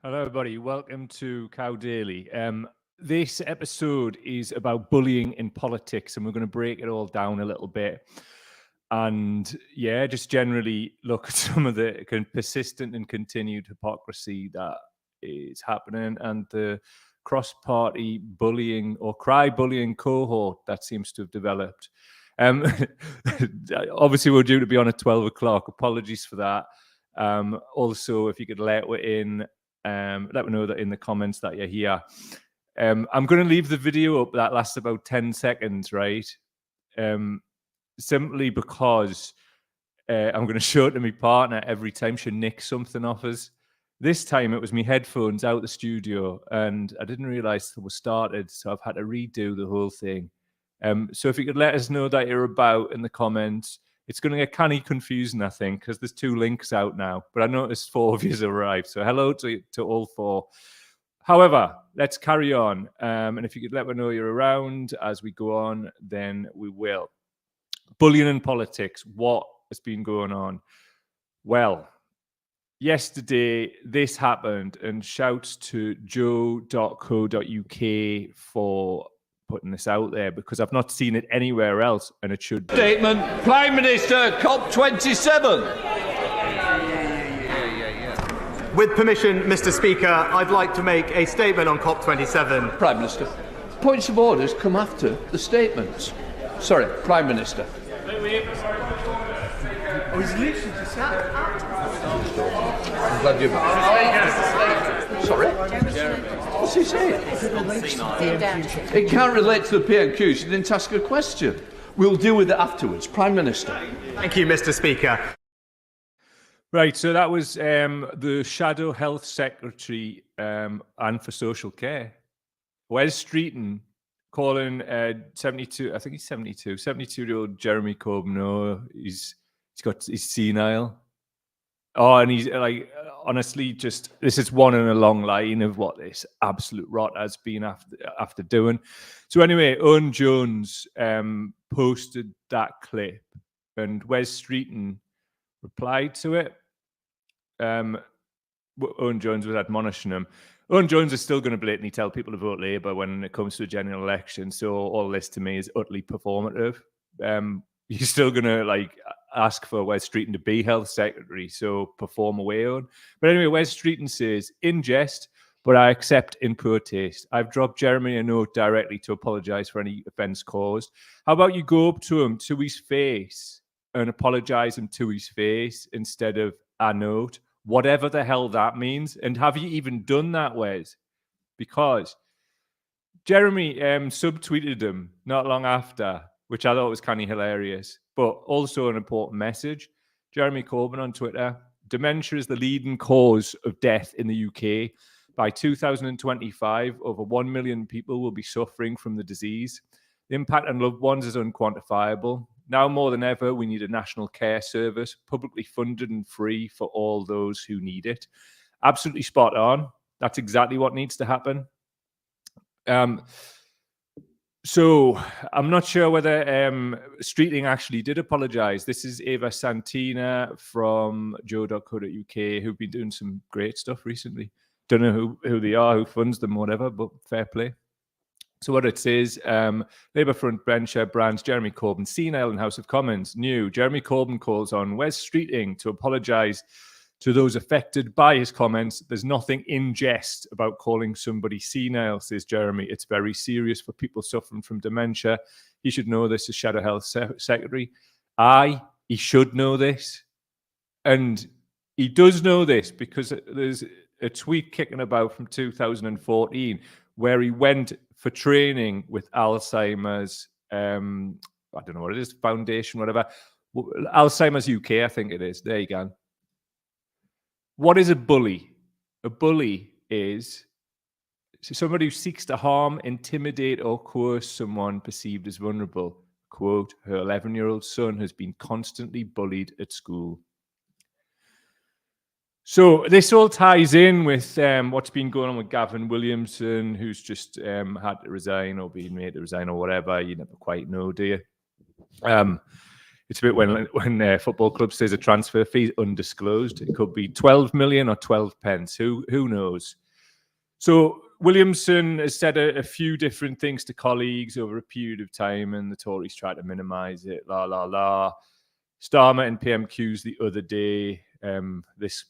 Hello, everybody. Welcome to Cow Daily. This episode is about bullying in politics, and we're going to break it all down a little bit. And yeah, just generally look at some of the persistent and continued hypocrisy that is happening and the cross-party bullying or cry-bullying cohort that seems to have developed. Obviously, we're due to be on at 12 o'clock. Apologies for that. Also, if you could let me know that in the comments that you're here. I'm going to leave the video up that lasts about 10 seconds, right? Simply because I'm going to show it to my partner every time she nicks something off us. This time it was my headphones out the studio and I didn't realize it was started, so I've had to redo the whole thing. So if you could let us know that you're about in the comments. It's going to get kind of confusing, I think, because there's 2 links out now. But I noticed 4 of you have arrived. So hello to all 4. However, let's carry on. And if you could let me know you're around as we go on, then we will. Bullying in politics. What has been going on? Well, yesterday this happened, and shouts to joe.co.uk for putting this out there, because I've not seen it anywhere else, and it should be. Statement, Prime Minister, COP27. With permission, Mr. Speaker, I'd like to make a statement on COP27. Prime Minister, points of orders come after the statements. Sorry, Prime Minister. Oh, he's literally just said that. I'm glad you're back. Sorry? What's he saying? It can't relate to the PNQ. She didn't ask a question. We'll deal with it afterwards. Prime Minister. Thank you, Mr. Speaker. Right, so that was the Shadow Health Secretary and for Social Care, Wes Streeton, calling 72, I think he's 72, 72-year-old Jeremy Corbyn. No, he's senile. Oh, and he's like, honestly, just this is one in a long line of what this absolute rot has been after doing. So anyway, Owen Jones posted that clip, and Wes Streeton replied to it. Owen Jones was admonishing him. Owen Jones is still going to blatantly tell people to vote Labour when it comes to a general election. So all this to me is utterly performative. He's still going to ask for Wes Streeton to be health secretary, so perform away on. But anyway, Wes Streeton says, in jest, but I accept in poor taste. I've dropped Jeremy a note directly to apologise for any offence caused. How about you go up to him, to his face, and apologise him to his face instead of a note, whatever the hell that means. And have you even done that, Wes? Because Jeremy subtweeted him not long after, which I thought was kind of hilarious, but also an important message. Jeremy Corbyn on Twitter: dementia is the leading cause of death in the UK. By 2025, over 1 million people will be suffering from the disease. The impact on loved ones is unquantifiable. Now more than ever, we need a national care service, publicly funded and free for all those who need it. Absolutely spot on. That's exactly what needs to happen. So I'm not sure whether Streeting actually did apologise. This is Eva Santina from joe.co.uk, who've been doing some great stuff recently. Don't know who they are, who funds them, whatever, but fair play. So what it says, Labour front bencher brands Jeremy Corbyn senile in House of Commons. New, Jeremy Corbyn calls on Wes Streeting to apologise to those affected by his comments. There's nothing in jest about calling somebody senile, says Jeremy. It's very serious for people suffering from dementia. He should know this as Shadow Health Secretary. He should know this. And he does know this because there's a tweet kicking about from 2014 where he went for training with Alzheimer's, I don't know what it is, foundation, whatever. Alzheimer's UK, I think it is. There you go. What is a bully? A bully is somebody who seeks to harm, intimidate, or coerce someone perceived as vulnerable. Quote, her 11-year-old son has been constantly bullied at school. So this all ties in with what's been going on with Gavin Williamson, who's just had to resign or been made to resign or whatever. You never quite know, do you? It's a bit when football club says a transfer fee is undisclosed. It could be 12 million or 12 pence. Who knows? So Williamson has said a few different things to colleagues over a period of time, and the Tories try to minimise it. La la la. Starmer in PMQs the other day. This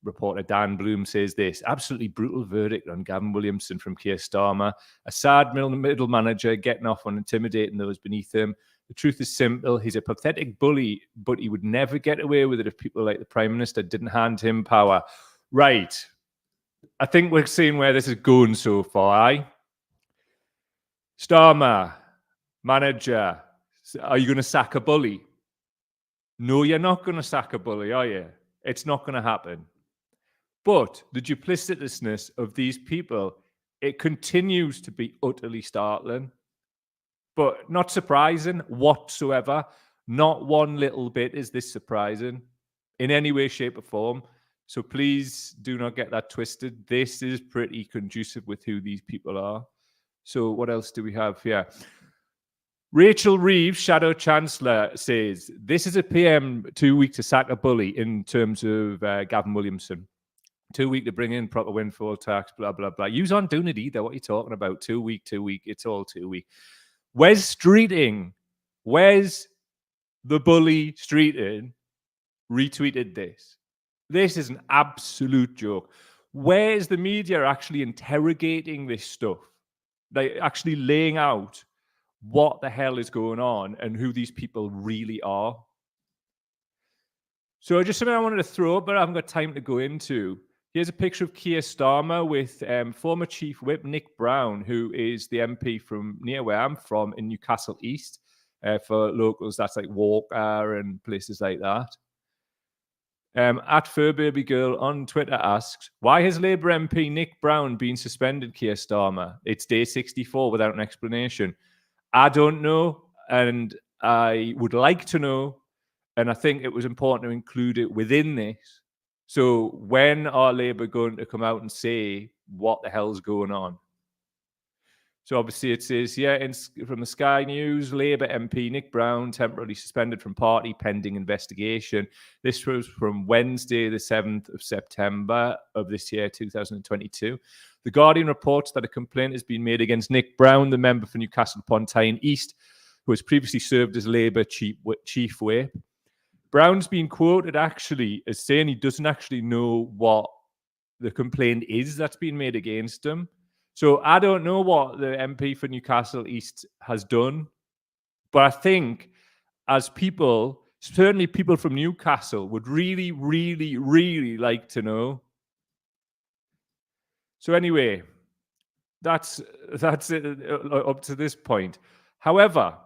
reporter Dan Bloom says this: absolutely brutal verdict on Gavin Williamson from Keir Starmer. A sad middle manager getting off on intimidating those beneath him. The truth is simple. He's a pathetic bully, but he would never get away with it if people like the Prime Minister didn't hand him power. Right. I think we're seeing where this is going so far, eh? Starmer, manager, are you going to sack a bully? No, you're not going to sack a bully, are you? It's not going to happen. But the duplicitousness of these people, it continues to be utterly startling, but not surprising whatsoever. Not one little bit is this surprising in any way, shape, or form. So please do not get that twisted. This is pretty conducive with who these people are. So what else do we have here? Rachel Reeves, Shadow Chancellor, says, this is a PM 2 week to sack a bully in terms of Gavin Williamson. 2 week to bring in proper windfall tax, blah, blah, blah. Yous aren't doing it either. What are you talking about? 2 week. It's all 2 week. Wes Streeting, where's the bully Streeting, retweeted this. This is an absolute joke. Where's the media actually interrogating this stuff? Like actually laying out what the hell is going on and who these people really are. So just something I wanted to throw up, but I haven't got time to go into. Here's a picture of Keir Starmer with former Chief Whip Nick Brown, who is the MP from near where I'm from in Newcastle East. For locals, that's like Walker and places like that. At FurBabyGirl on Twitter asks, why has Labour MP Nick Brown been suspended, Keir Starmer? It's day 64 without an explanation. I don't know, and I would like to know, and I think it was important to include it within this. So when are Labour going to come out and say what the hell's going on? So obviously it says, from the Sky News, Labour MP Nick Brown temporarily suspended from party pending investigation. This was from Wednesday, the 7th of September of this year, 2022. The Guardian reports that a complaint has been made against Nick Brown, the member for Newcastle upon Tyne East, who has previously served as Labour Chief Whip. Brown's been quoted actually as saying he doesn't actually know what the complaint is that's been made against him. So I don't know what the MP for Newcastle East has done, but I think as people, certainly people from Newcastle, would really, really, really like to know. So anyway, that's it up to this point. However,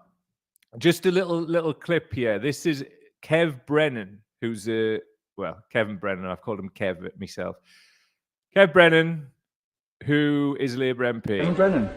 just a little clip here. This is Kev Brennan, who's Kevin Brennan. I've called him Kev myself. Kev Brennan, who is Labour MP. Kevin Brennan.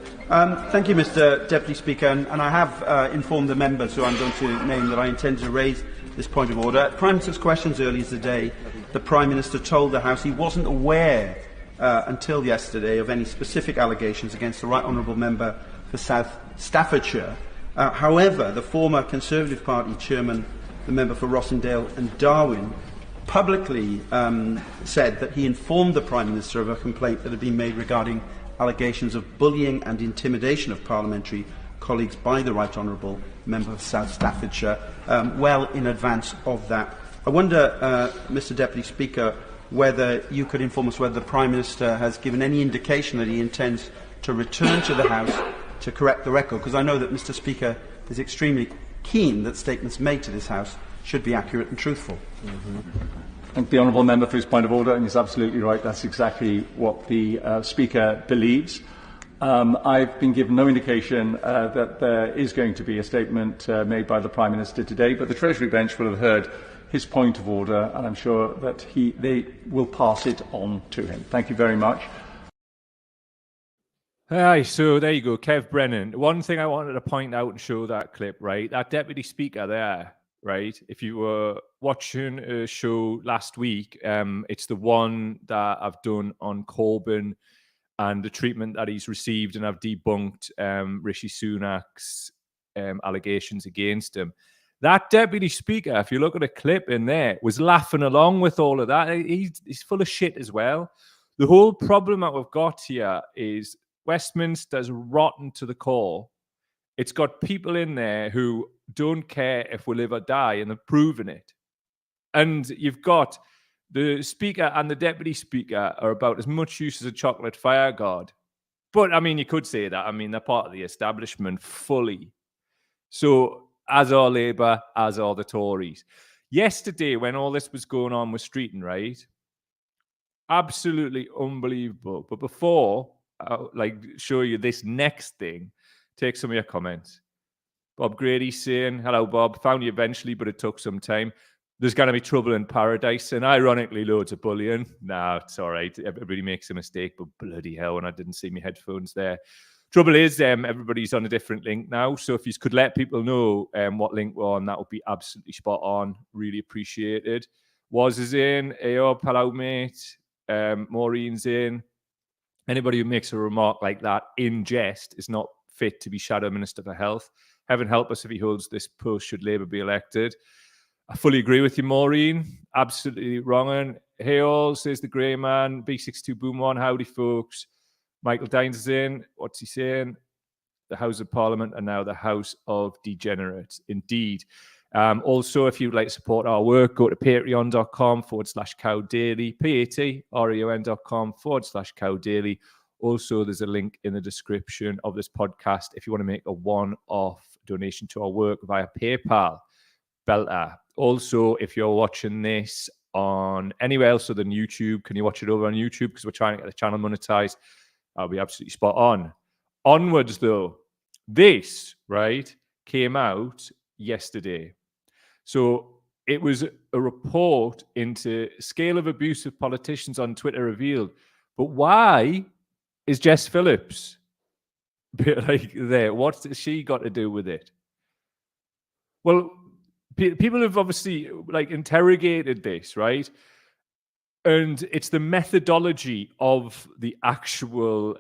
Thank you, Mr. Deputy Speaker, and I have informed the members who I'm going to name that I intend to raise this point of order. At Prime Minister's questions earlier today, the Prime Minister told the House he wasn't aware until yesterday of any specific allegations against the Right Honourable Member for South Staffordshire. However, the former Conservative Party chairman, the member for Rossendale and Darwin, publicly said that he informed the Prime Minister of a complaint that had been made regarding allegations of bullying and intimidation of parliamentary colleagues by the Right Honourable Member of South Staffordshire well in advance of that. I wonder, Mr. Deputy Speaker, whether you could inform us whether the Prime Minister has given any indication that he intends to return to the House to correct the record, because I know that Mr. Speaker is extremely keen that statements made to this House should be accurate and truthful. I thank the honourable member for his point of order, and he's absolutely right. That's exactly what the Speaker believes. I've been given no indication that there is going to be a statement made by the Prime Minister today, but the Treasury bench will have heard his point of order, and I'm sure that they will pass it on to him. Thank you very much. Aye, so there you go, Kev Brennan. One thing I wanted to point out and show that clip, right? That Deputy Speaker there, right? If you were watching a show last week, it's the one that I've done on Corbyn and the treatment that he's received, and I've debunked Rishi Sunak's allegations against him. That deputy speaker, if you look at a clip in there, was laughing along with all of that. He's full of shit as well. The whole problem that we've got here is Westminster's rotten to the core. It's got people in there who don't care if we live or die, and they've proven it. And you've got the speaker and the deputy speaker are about as much use as a chocolate fire guard. But, I mean, you could say that. I mean, they're part of the establishment fully. So, as are Labour, as are the Tories. Yesterday, when all this was going on with Streeton, right? Absolutely unbelievable. But before I'll show you this next thing, take some of your comments. Bob Grady saying, hello, Bob. Found you eventually, but it took some time. There's going to be trouble in paradise. And ironically, loads of bullying. Nah, it's all right. Everybody makes a mistake, but bloody hell, when I didn't see my headphones there. Trouble is, everybody's on a different link now. So if you could let people know what link we're on, that would be absolutely spot on. Really appreciated. Waz is in. Ayo, hello, mate. Maureen's in. Anybody who makes a remark like that in jest is not fit to be Shadow Minister for Health. Heaven help us if he holds this post should Labour be elected. I fully agree with you, Maureen. Absolutely wrong. And hey all, says the grey man. B62 Boom 1. Howdy, folks. Michael Dines is in. What's he saying? The House of Parliament and now the House of Degenerates. Indeed. Also, if you'd like to support our work, go to patreon.com/cowdaily, patreon.com/cowdaily. Also, there's a link in the description of this podcast if you want to make a one-off donation to our work via PayPal. Belter. Also, if you're watching this on anywhere else other than YouTube, can you watch it over on YouTube? Because we're trying to get the channel monetized. I'll be absolutely spot on. Onwards, though. This, right, came out yesterday. So it was a report into scale of abuse of politicians on Twitter revealed. But why is Jess Phillips there? What's she got to do with it? Well, people have obviously interrogated this, right? And it's the methodology of the actual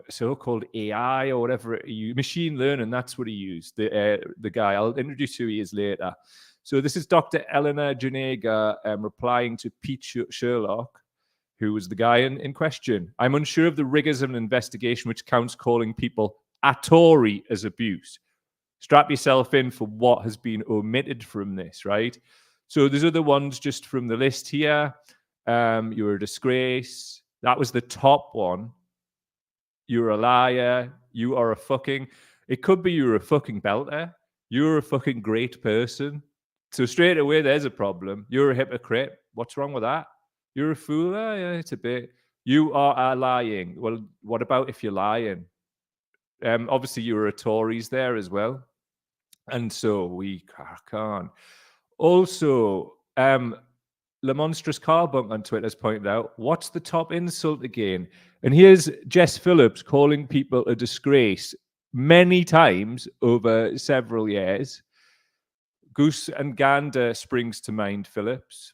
so-called AI or whatever machine learning. That's what he used. The guy. I'll introduce who he is later. So this is Dr. Eleanor Janega replying to Pete Sherlock, who was the guy in question. I'm unsure of the rigors of an investigation which counts calling people a Tory as abuse. Strap yourself in for what has been omitted from this, right? So there's other ones just from the list here. You're a disgrace. That was the top one. You're a liar. You are a fucking... It could be you're a fucking belter. You're a fucking great person. So straight away, there's a problem. You're a hypocrite. What's wrong with that? You're a fool. Oh, yeah, it's a bit. You are lying. Well, what about if you're lying? Obviously, you were a Tories there as well. And so we can't. Also, Le Monstrous Carbunk on Twitter has pointed out, what's the top insult again? And here's Jess Phillips calling people a disgrace many times over several years. Goose and Gander springs to mind, Phillips.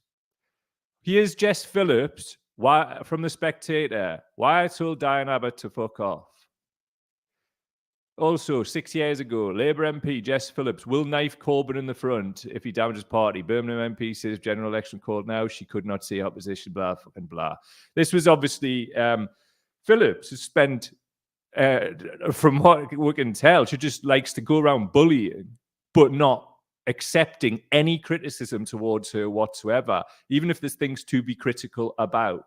Here's Jess Phillips from The Spectator. Why I told Diane Abbott to fuck off. Also, 6 years ago, Labour MP Jess Phillips will knife Corbyn in the front if he damages party. Birmingham MP says general election called now. She could not see opposition, blah, fucking blah. This was obviously Phillips, who spent, from what we can tell, she just likes to go around bullying, but not accepting any criticism towards her whatsoever, even if there's things to be critical about.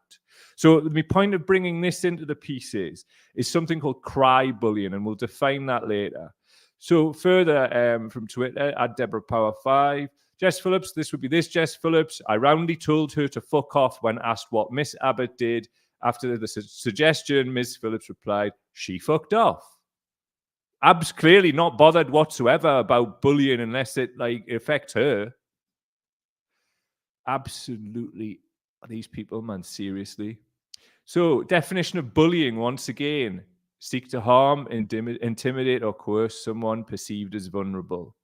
So my point of bringing this into the pieces is something called cry bullying, and we'll define that later. So further from Twitter, at Deborah Power 5, Jess Phillips, this would be this Jess Phillips. I roundly told her to fuck off when asked what Miss Abbott did. After the suggestion, Miss Phillips replied, she fucked off. Ab's clearly not bothered whatsoever about bullying unless it affects her. Absolutely. These people, man, seriously. So, definition of bullying, once again, seek to harm, intimidate, or coerce someone perceived as vulnerable.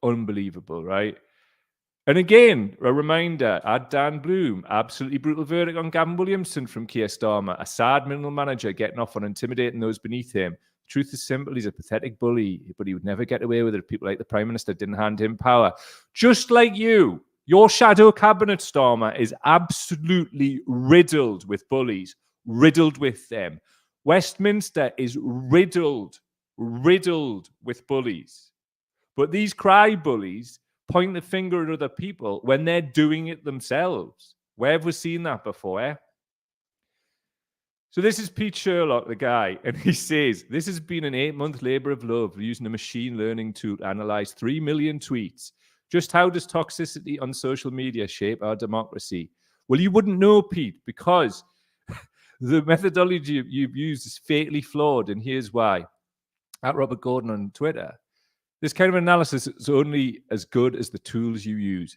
Unbelievable, right? And again, a reminder, at Dan Bloom, absolutely brutal verdict on Gavin Williamson from Keir Starmer, a sad middle manager getting off on intimidating those beneath him. Truth is simple. He's a pathetic bully, but he would never get away with it if people like the Prime Minister didn't hand him power. Just like you, your shadow cabinet, Starmer, is absolutely riddled with bullies, riddled with them. Westminster is riddled with bullies. But these cry bullies point the finger at other people when they're doing it themselves. Where have we seen that before, eh? So this is Pete Sherlock, the guy, and he says, this has been an 8-month labor of love using a machine learning tool to analyze 3 million tweets. Just how does toxicity on social media shape our democracy? Well, you wouldn't know, Pete, because the methodology you've used is fatally flawed, and here's why. At Robert Gordon on Twitter, this kind of analysis is only as good as the tools you use.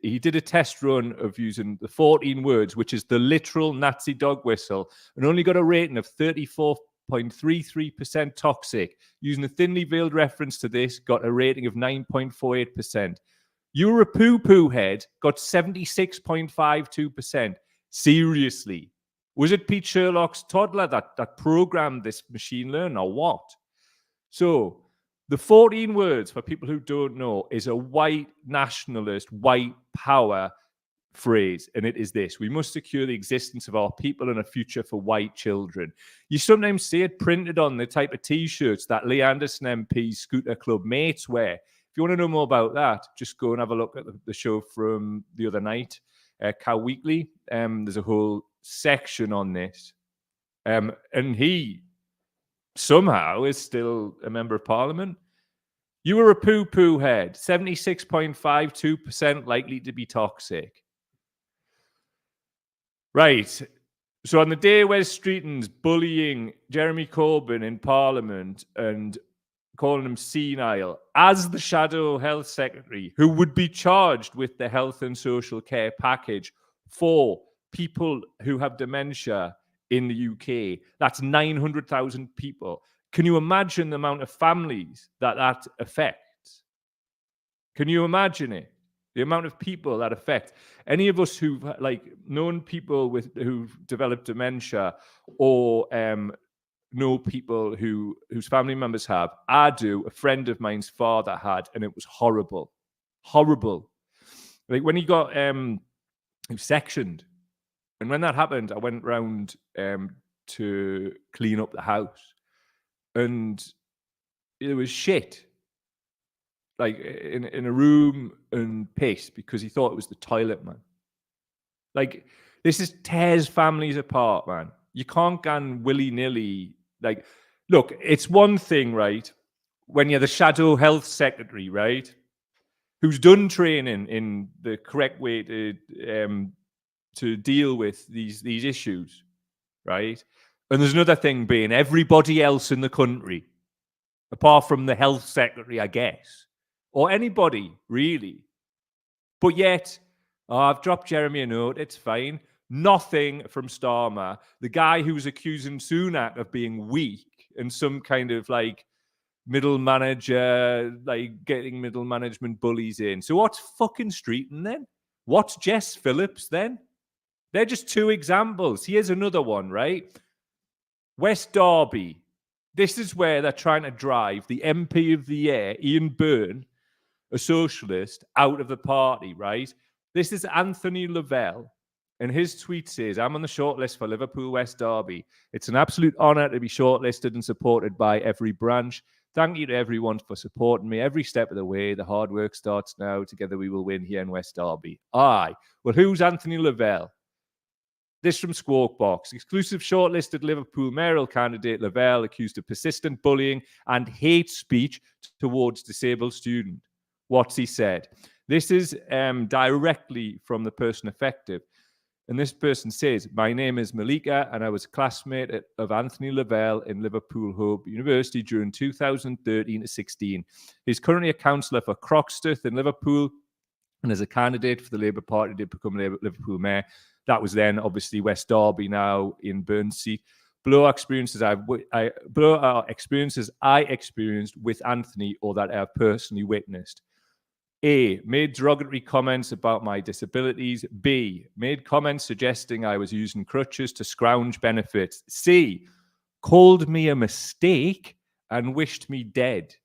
He did a test run of using the 14 words, which is the literal Nazi dog whistle, and only got a rating of 34.33% toxic. Using a thinly veiled reference to this, got a rating of 9.48%. You were a poo-poo head, got 76.52%. Seriously. Was it Pete Sherlock's toddler that programmed this machine learning, or what? So, the 14 words, for people who don't know, is a white nationalist, white power phrase. And it is this: we must secure the existence of our people and a future for white children. You sometimes see it printed on the type of T-shirts that Lee Anderson MP's Scooter Club mates wear. If you want to know more about that, just go and have a look at the show from the other night, Cow Weekly. There's a whole section on this. And he somehow is still a member of parliament. You were a poo-poo head, 76.52% likely to be toxic. Right. So on the day Wes Streeton's bullying Jeremy Corbyn in parliament and calling him senile, as the Shadow Health Secretary, who would be charged with the health and social care package for people who have dementia in the UK, that's 900,000 people. Can you imagine the amount of families that affects? Can you imagine it? The amount of people that affect. Any of us who've known people who've developed dementia, or know people whose family members have. I do. A friend of mine's father had, and it was horrible. Horrible. Like when he got sectioned. And when that happened, I went round to clean up the house. And it was shit. Like in a room, and piss, because he thought it was the toilet, man. Like, this tears families apart, man. You can't go willy-nilly. Like, look, it's one thing, right, when you're the Shadow Health Secretary, right, who's done training in the correct way to deal with these issues, right? And there's another thing being everybody else in the country, apart from the health secretary, I guess, or anybody, really. But yet, I've dropped Jeremy a note, it's fine. Nothing from Starmer, the guy who's accusing Sunak of being weak and some kind of middle manager, getting middle management bullies in. So what's fucking Streeton then? What's Jess Phillips then? They're just two examples. Here's another one, right? West Derby. This is where they're trying to drive the MP of the year, Ian Byrne, a socialist, out of the party, right? This is Anthony Lavelle, and his tweet says, I'm on the shortlist for Liverpool West Derby. It's an absolute honour to be shortlisted and supported by every branch. Thank you to everyone for supporting me every step of the way. The hard work starts now. Together we will win here in West Derby. Aye. Well, who's Anthony Lavelle? This from Squawk Box. Exclusive shortlisted Liverpool mayoral candidate Lavelle accused of persistent bullying and hate speech towards disabled student. What's he said? This is directly from the person affected. And this person says, my name is Malika and I was a classmate of Anthony Lavelle in Liverpool Hope University during 2013 to 16. He's currently a councillor for Croxteth in Liverpool and as a candidate for the Labour Party did become Liverpool mayor. That was then obviously West Derby, now in Byrne's seat. Below experiences I experienced with Anthony or that I have personally witnessed. A, made derogatory comments about my disabilities. B, made comments suggesting I was using crutches to scrounge benefits. C, called me a mistake and wished me dead.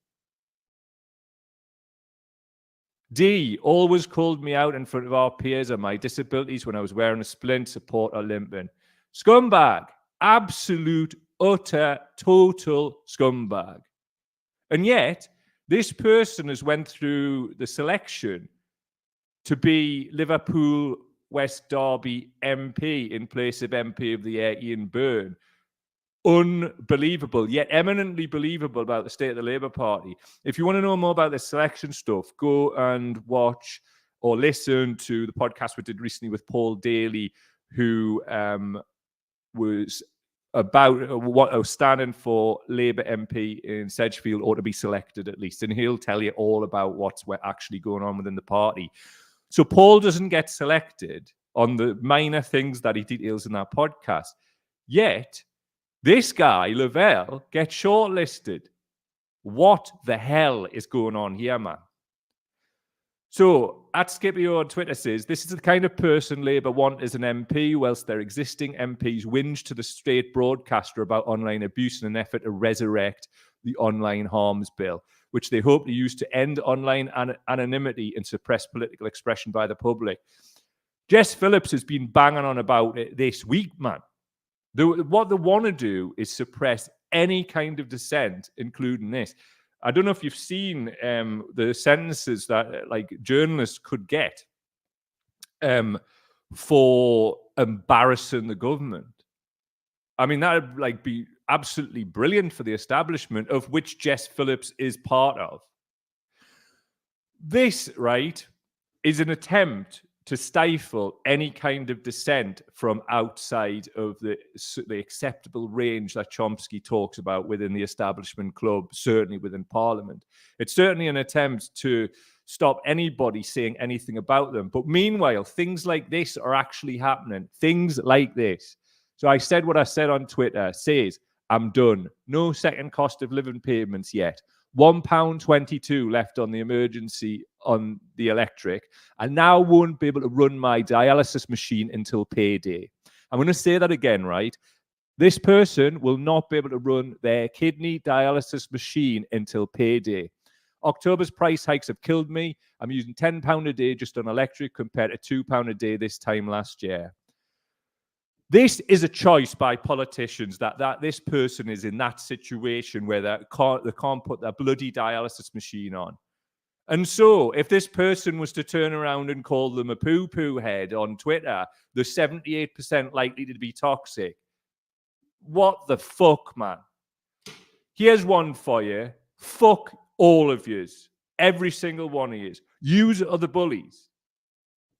D always called me out in front of our peers on my disabilities when I was wearing a splint, support, or limping. Scumbag. Absolute, utter, total scumbag. And yet, this person has went through the selection to be Liverpool West Derby MP in place of MP of the Year Ian Byrne. Unbelievable, yet eminently believable about the state of the Labour Party. If you want to know more about the selection stuff, go and watch or listen to the podcast we did recently with Paul Daly, who was about what standing for Labour MP in Sedgefield ought to be selected at least, and he'll tell you all about what's actually going on within the party. So Paul doesn't get selected on the minor things that he details in that podcast, yet this guy, Lavelle, gets shortlisted. What the hell is going on here, man? So, at Scipio on Twitter says, this is the kind of person Labour want as an MP, whilst their existing MPs whinge to the state broadcaster about online abuse in an effort to resurrect the online harms bill, which they hope to use to end online anonymity and suppress political expression by the public. Jess Phillips has been banging on about it this week, man. What they want to do is suppress any kind of dissent, including this. I don't know if you've seen the sentences that like journalists could get for embarrassing the government. I mean, that would like be absolutely brilliant for the establishment, of which Jess Phillips is part of. This, right, is an attempt to stifle any kind of dissent from outside of the acceptable range that Chomsky talks about within the establishment club, certainly within Parliament. It's certainly an attempt to stop anybody saying anything about them. But meanwhile, things like this are actually happening. Things like this. So I said what I said on Twitter, says, I'm done. No second cost of living payments yet. £1.22 left on the emergency on the electric. I now won't be able to run my dialysis machine until payday. I'm going to say that again, right? This person will not be able to run their kidney dialysis machine until payday. October's price hikes have killed me. I'm using £10 a day just on electric compared to £2 a day this time last year. This is a choice by politicians that this person is in that situation where they can't put their bloody dialysis machine on. And so if this person was to turn around and call them a poo-poo head on Twitter, they're 78% likely to be toxic. What the fuck, man? Here's one for you. Fuck all of yous. Every single one of yous. Yous are the bullies.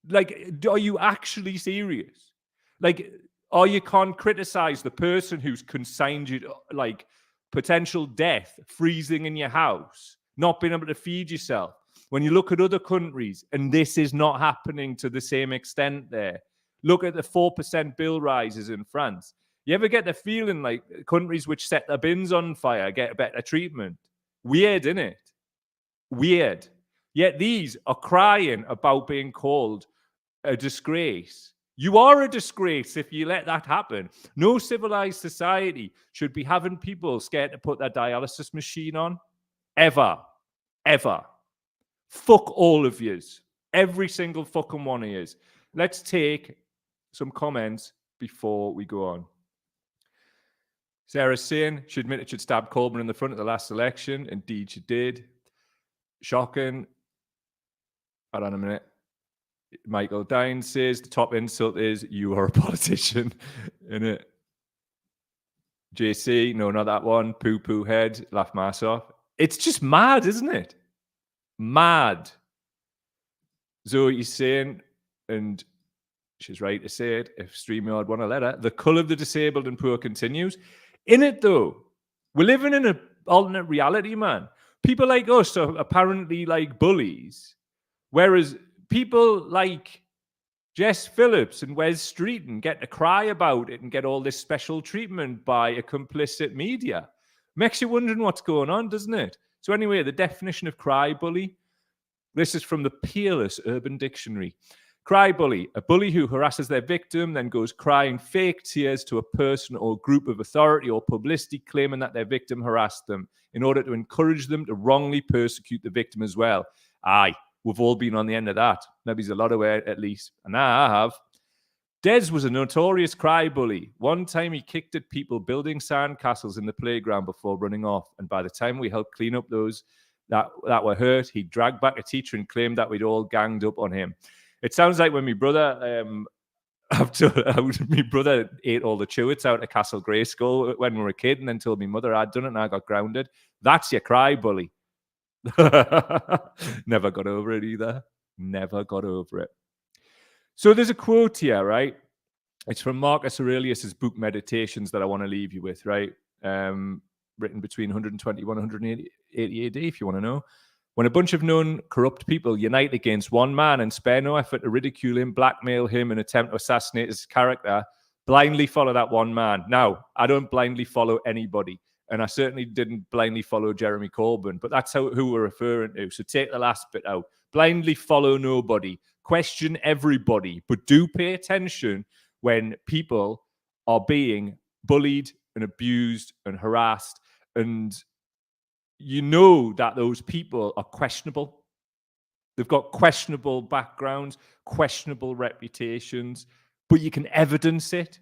Like, are you actually serious? Like, or you can't criticize the person who's consigned you to, like, potential death, freezing in your house, not being able to feed yourself. When you look at other countries, and this is not happening to the same extent there. Look at the 4% bill rises in France. You ever get the feeling like countries which set their bins on fire get better treatment? Weird, isn't it? Weird. Yet these are crying about being called a disgrace. You are a disgrace if you let that happen. No civilized society should be having people scared to put their dialysis machine on. Ever. Ever. Fuck all of yous. Every single fucking one of yous. Let's take some comments before we go on. Sarah's saying she admitted she'd stabbed Corbyn in the front at the last election. Indeed, she did. Shocking. Hold on a minute. Michael Dine says the top insult is you are a politician. Innit? JC, no, not that one. Poo-poo head, laugh my ass off. It's just mad, isn't it? Mad. Zoe's saying, and she's right to say it, if StreamYard want to let her, the cull of the disabled and poor continues. In it, though, we're living in an alternate reality, man. People like us are apparently like bullies, whereas people like Jess Phillips and Wes Streeton get to cry about it and get all this special treatment by a complicit media. Makes you wondering what's going on, doesn't it? So anyway, the definition of cry bully. This is from the Peerless Urban Dictionary. Cry bully, a bully who harasses their victim, then goes crying fake tears to a person or group of authority or publicity claiming that their victim harassed them in order to encourage them to wrongly persecute the victim as well. Aye, we've all been on the end of that. Maybe there's a lot of it at least. And I have. Des was a notorious cry bully. One time he kicked at people building sandcastles in the playground before running off. And by the time we helped clean up those that were hurt, he dragged back a teacher and claimed that we'd all ganged up on him. It sounds like when my brother, my brother ate all the chewits out of Castle Grayskull when we were a kid and then told my mother I'd done it and I got grounded. That's your cry bully. Never got over it either. Never got over it. So there's a quote here, right? It's from Marcus Aurelius's book Meditations that I want to leave you with, right? Written between 121 and 180 AD, if you want to know. When a bunch of known corrupt people unite against one man and spare no effort to ridicule him, blackmail him, and attempt to assassinate his character, blindly follow that one man. Now, I don't blindly follow anybody, and I certainly didn't blindly follow Jeremy Corbyn, but that's who we're referring to. So take the last bit out. Blindly follow nobody. Question everybody, but do pay attention when people are being bullied and abused and harassed, and you know that those people are questionable. They've got questionable backgrounds, questionable reputations, but you can evidence it.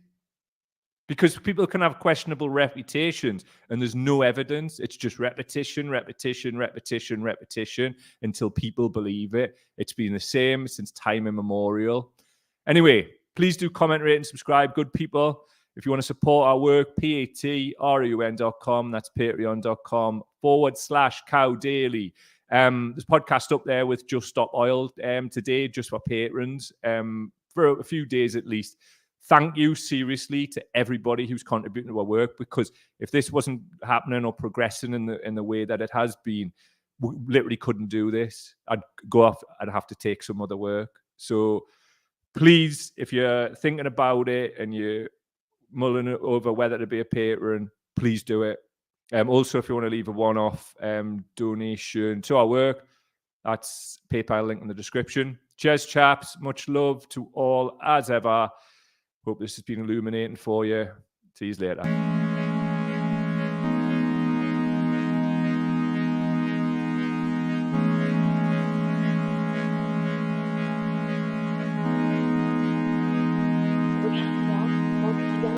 Because people can have questionable reputations and there's no evidence. It's just repetition, repetition, repetition, repetition until people believe it. It's been the same since time immemorial. Anyway, please do comment, rate, and subscribe. Good people. If you want to support our work, patreon.com. That's patreon.com/cowdaily. There's a podcast up there with Just Stop Oil today, just for patrons, for a few days at least. Thank you seriously to everybody who's contributing to our work, because if this wasn't happening or progressing in the way that it has been, we literally couldn't do this. I'd go off, I'd have to take some other work. So please, if you're thinking about it and you're mulling it over whether to be a patron, please do it. Also, if you want to leave a one-off donation to our work, that's PayPal link in the description. Cheers, chaps. Much love to all as ever. Hope this has been illuminating for you. See you later.